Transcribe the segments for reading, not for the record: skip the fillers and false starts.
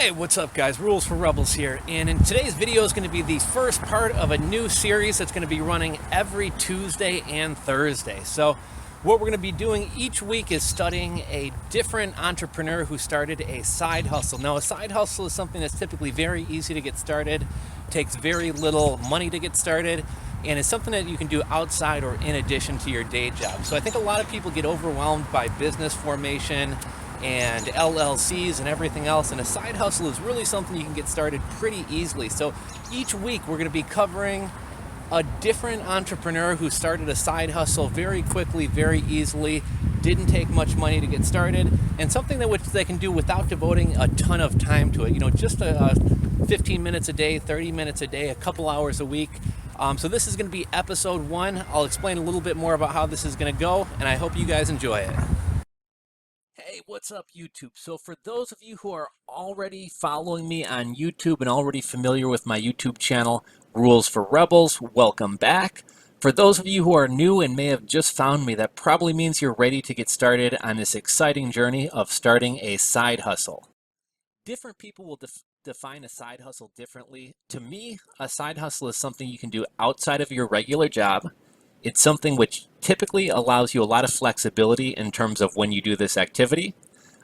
Hey, what's up guys? Rules for Rebels here, and in today's video is going to be the first part of a new series that's going to be running every Tuesday and Thursday. So what we're going to be doing each week is studying a different entrepreneur who started a side hustle. Now, a side hustle is something that's typically very easy to get started, takes very little money to get started, and it's something that you can do outside or in addition to your day job. So I think a lot of people get overwhelmed by business formation and LLCs and everything else, and a side hustle is really something you can get started pretty easily. So each week we're going to be covering a different entrepreneur who started a side hustle very quickly, very easily, didn't take much money to get started, and something that which they can do without devoting a ton of time to it. You know, just 15 minutes a day, 30 minutes a day, a couple hours a week. So this is going to be episode 1. I'll explain a little bit more about how this is going to go, and I hope you guys enjoy it. Hey, what's up YouTube? So for those of you who are already following me on YouTube and already familiar with my YouTube channel, Rules for Rebels, welcome back. For those of you who are new and may have just found me, that probably means you're ready to get started on this exciting journey of starting a side hustle. Different people will define a side hustle differently. To me, a side hustle is something you can do outside of your regular job. It's something which typically allows you a lot of flexibility in terms of when you do this activity.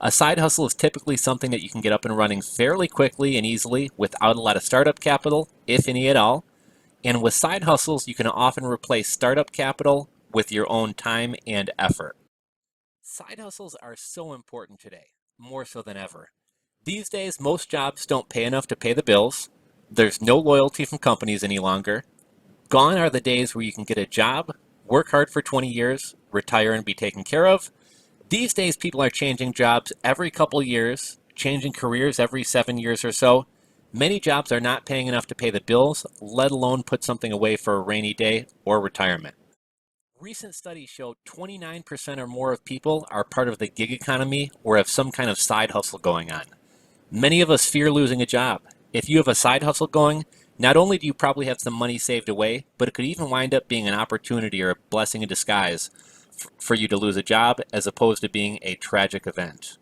A side hustle is typically something that you can get up and running fairly quickly and easily without a lot of startup capital, if any at all. And with side hustles, you can often replace startup capital with your own time and effort. Side hustles are so important today, more so than ever. These days, most jobs don't pay enough to pay the bills. There's no loyalty from companies any longer. Gone are the days where you can get a job, work hard for 20 years, retire and be taken care of. These days, people are changing jobs every couple years, changing careers every 7 years or so. Many jobs are not paying enough to pay the bills, let alone put something away for a rainy day or retirement. Recent studies show 29% or more of people are part of the gig economy or have some kind of side hustle going on. Many of us fear losing a job. If you have a side hustle going, not only do you probably have some money saved away, but it could even wind up being an opportunity or a blessing in disguise for you to lose a job as opposed to being a tragic event.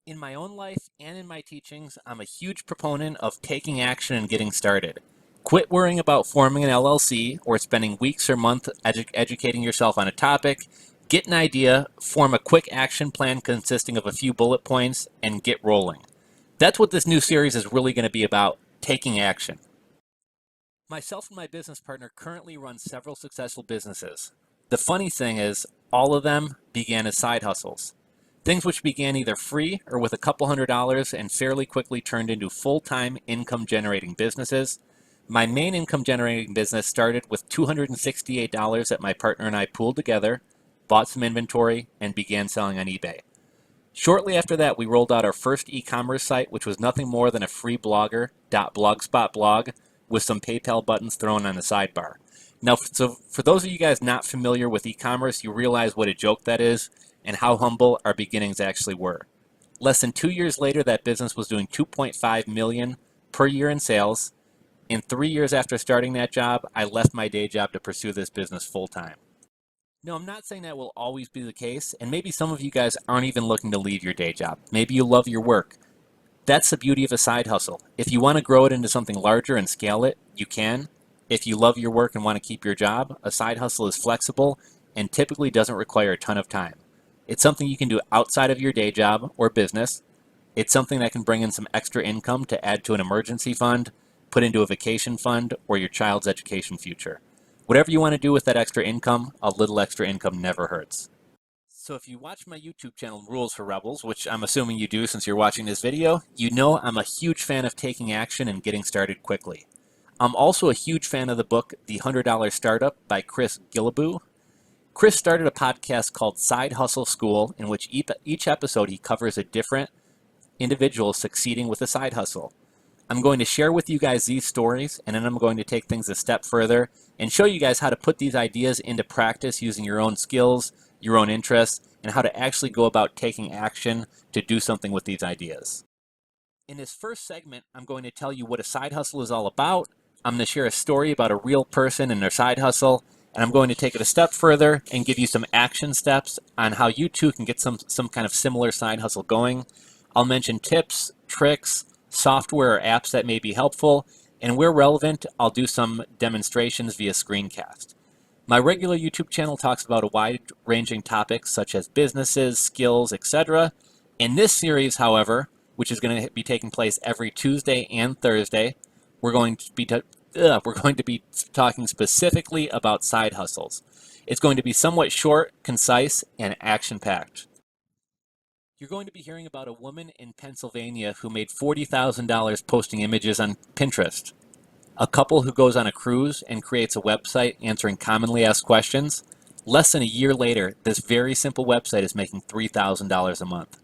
In my own life and in my teachings, I'm a huge proponent of taking action and getting started. Quit worrying about forming an LLC or spending weeks or months educating yourself on a topic. Get an idea, form a quick action plan consisting of a few bullet points, and get rolling. That's what this new series is really going to be about. Taking action. Myself and my business partner currently run several successful businesses. The funny thing is, all of them began as side hustles. Things which began either free or with a couple $100s and fairly quickly turned into full-time income-generating businesses. My main income-generating business started with $268 that my partner and I pooled together, bought some inventory, and began selling on eBay. Shortly after that, we rolled out our first e-commerce site, which was nothing more than a free blogger.blogspot blog with some PayPal buttons thrown on the sidebar. Now, so for those of you guys not familiar with e-commerce, you realize what a joke that is and how humble our beginnings actually were. Less than 2 years later, that business was doing $2.5 million per year in sales. In 3 years after starting that job, I left my day job to pursue this business full-time. No, I'm not saying that will always be the case, and maybe some of you guys aren't even looking to leave your day job. Maybe you love your work. That's the beauty of a side hustle. If you want to grow it into something larger and scale it, you can. If you love your work and want to keep your job, a side hustle is flexible and typically doesn't require a ton of time. It's something you can do outside of your day job or business. It's something that can bring in some extra income to add to an emergency fund, put into a vacation fund, or your child's education future. Whatever you want to do with that extra income, a little extra income never hurts. So if you watch my YouTube channel, Rules for Rebels, which I'm assuming you do since you're watching this video, you know I'm a huge fan of taking action and getting started quickly. I'm also a huge fan of the book, The $100 Startup by Chris Guillebeau. Chris started a podcast called Side Hustle School, in which each episode he covers a different individual succeeding with a side hustle. I'm going to share with you guys these stories, and then I'm going to take things a step further and show you guys how to put these ideas into practice using your own skills, your own interests, and how to actually go about taking action to do something with these ideas. In this first segment, I'm going to tell you what a side hustle is all about. I'm going to share a story about a real person and their side hustle, and I'm going to take it a step further and give you some action steps on how you too can get some kind of similar side hustle going. I'll mention tips, tricks, software or apps that may be helpful, and where relevant, I'll do some demonstrations via screencast. My regular YouTube channel talks about a wide-ranging topics such as businesses, skills, etc. In this series, however, which is going to be taking place every Tuesday and Thursday, we're going to be talking specifically about side hustles. It's going to be somewhat short, concise, and action-packed. You're going to be hearing about a woman in Pennsylvania who made $40,000 posting images on Pinterest. A couple who goes on a cruise and creates a website answering commonly asked questions. Less than a year later, this very simple website is making $3,000 a month.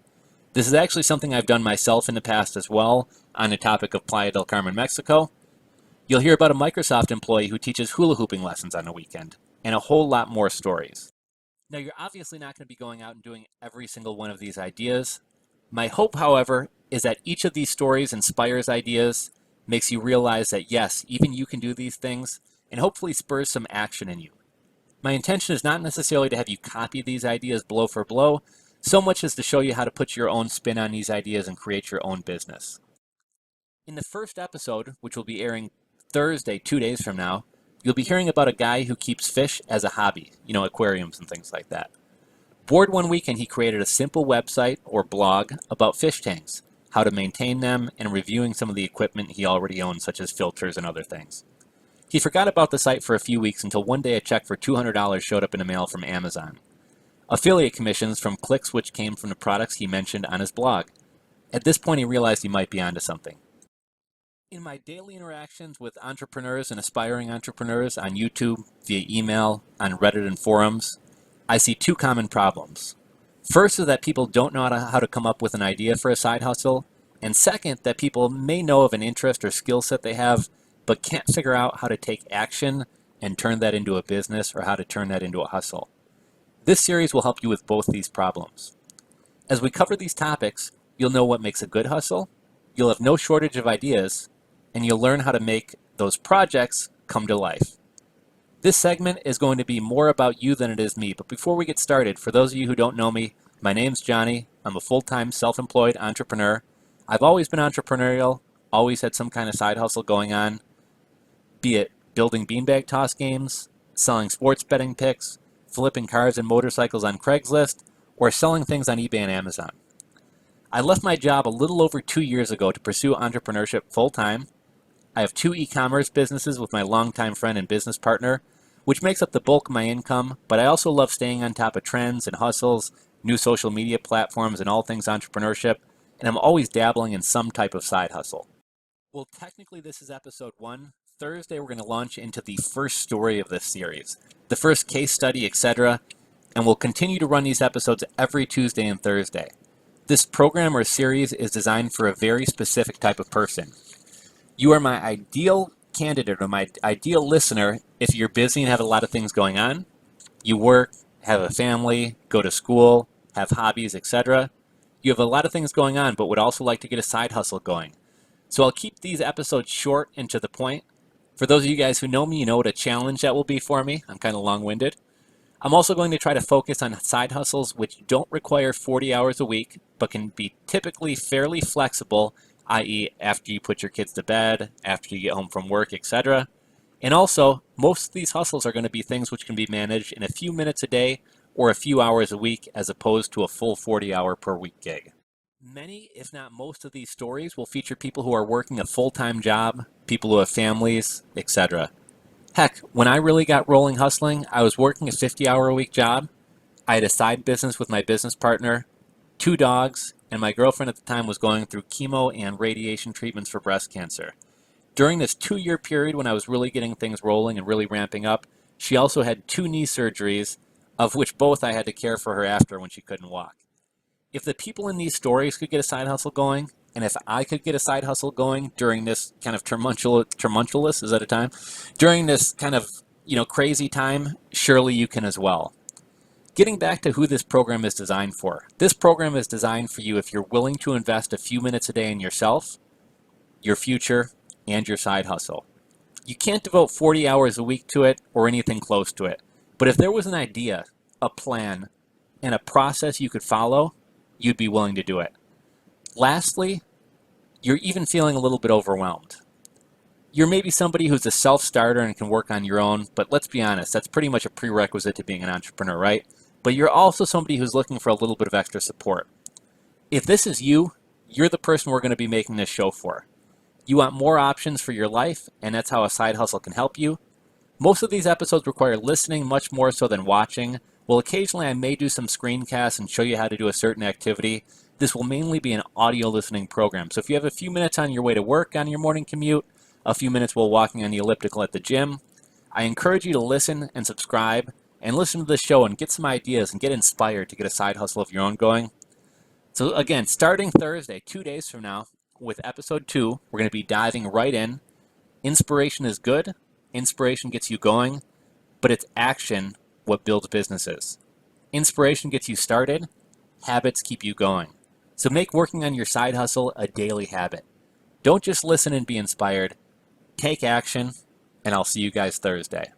This is actually something I've done myself in the past as well on the topic of Playa del Carmen, Mexico. You'll hear about a Microsoft employee who teaches hula hooping lessons on the weekend, and a whole lot more stories. Now, you're obviously not going to be going out and doing every single one of these ideas. My hope, however, is that each of these stories inspires ideas, makes you realize that yes, even you can do these things, and hopefully spurs some action in you. My intention is not necessarily to have you copy these ideas blow for blow, so much as to show you how to put your own spin on these ideas and create your own business. In the first episode, which will be airing Thursday, 2 days from now, you'll be hearing about a guy who keeps fish as a hobby, aquariums and things like that. Bored one weekend, he created a simple website or blog about fish tanks, how to maintain them, and reviewing some of the equipment he already owns, such as filters and other things. He forgot about the site for a few weeks until one day a check for $200 showed up in the mail from Amazon. Affiliate commissions from clicks which came from the products he mentioned on his blog. At this point, he realized he might be onto something. In my daily interactions with entrepreneurs and aspiring entrepreneurs on YouTube, via email, on Reddit and forums, I see two common problems. First is that people don't know how to come up with an idea for a side hustle, and second, that people may know of an interest or skill set they have, but can't figure out how to take action and turn that into a business or how to turn that into a hustle. This series will help you with both these problems. As we cover these topics, you'll know what makes a good hustle, you'll have no shortage of ideas, and you'll learn how to make those projects come to life. This segment is going to be more about you than it is me, but before we get started, for those of you who don't know me, my name's Johnny. I'm a full-time self-employed entrepreneur. I've always been entrepreneurial, always had some kind of side hustle going on, be it building beanbag toss games, selling sports betting picks, flipping cars and motorcycles on Craigslist, or selling things on eBay and Amazon. I left my job a little over 2 years ago to pursue entrepreneurship full-time. I have 2 e-commerce businesses with my longtime friend and business partner, which makes up the bulk of my income, but I also love staying on top of trends and hustles, new social media platforms, and all things entrepreneurship, and I'm always dabbling in some type of side hustle. Well, technically this is episode 1. Thursday we're going to launch into the first story of this series, the first case study, etc., and we'll continue to run these episodes every Tuesday and Thursday. This program or series is designed for a very specific type of person. You are my ideal candidate or my ideal listener if you're busy and have a lot of things going on. You work, have a family, go to school, have hobbies, etc. You have a lot of things going on but would also like to get a side hustle going. So I'll keep these episodes short and to the point. For those of you guys who know me, you know what a challenge that will be for me. I'm kind of long-winded. I'm also going to try to focus on side hustles which don't require 40 hours a week, but can be typically fairly flexible, i.e. after you put your kids to bed, after you get home from work, etc. And also, most of these hustles are going to be things which can be managed in a few minutes a day or a few hours a week as opposed to a full 40-hour per week gig. Many, if not most of these stories will feature people who are working a full-time job, people who have families, etc. Heck, when I really got rolling hustling, I was working a 50-hour-a-week job. I had a side business with my business partner, 2 dogs, and my girlfriend at the time was going through chemo and radiation treatments for breast cancer. During this 2-year period when I was really getting things rolling and really ramping up, she also had 2 knee surgeries, of which both I had to care for her after when she couldn't walk. If the people in these stories could get a side hustle going, and if I could get a side hustle going during this kind of tumultuous, is that a time? During this kind of, crazy time, surely you can as well. Getting back to who this program is designed for. This program is designed for you if you're willing to invest a few minutes a day in yourself, your future, and your side hustle. You can't devote 40 hours a week to it or anything close to it. But if there was an idea, a plan, and a process you could follow, you'd be willing to do it. Lastly, You're even feeling a little bit overwhelmed. You're maybe somebody who's a self-starter and can work on your own, but let's be honest, that's pretty much a prerequisite to being an entrepreneur, right? But you're also somebody who's looking for a little bit of extra support. If this is you, you're the person we're going to be making this show for. You want more options for your life, and that's how a side hustle can help you. Most of these episodes require listening much more so than watching. Well, occasionally I may do some screencasts and show you how to do a certain activity. This will mainly be an audio listening program. So if you have a few minutes on your way to work on your morning commute, a few minutes while walking on the elliptical at the gym, I encourage you to listen and subscribe and listen to the show and get some ideas and get inspired to get a side hustle of your own going. So again, starting Thursday, 2 days from now, with episode 2, we're going to be diving right in. Inspiration is good. Inspiration gets you going, but it's action what builds businesses. Inspiration gets you started. Habits keep you going. So make working on your side hustle a daily habit. Don't just listen and be inspired. Take action, and I'll see you guys Thursday.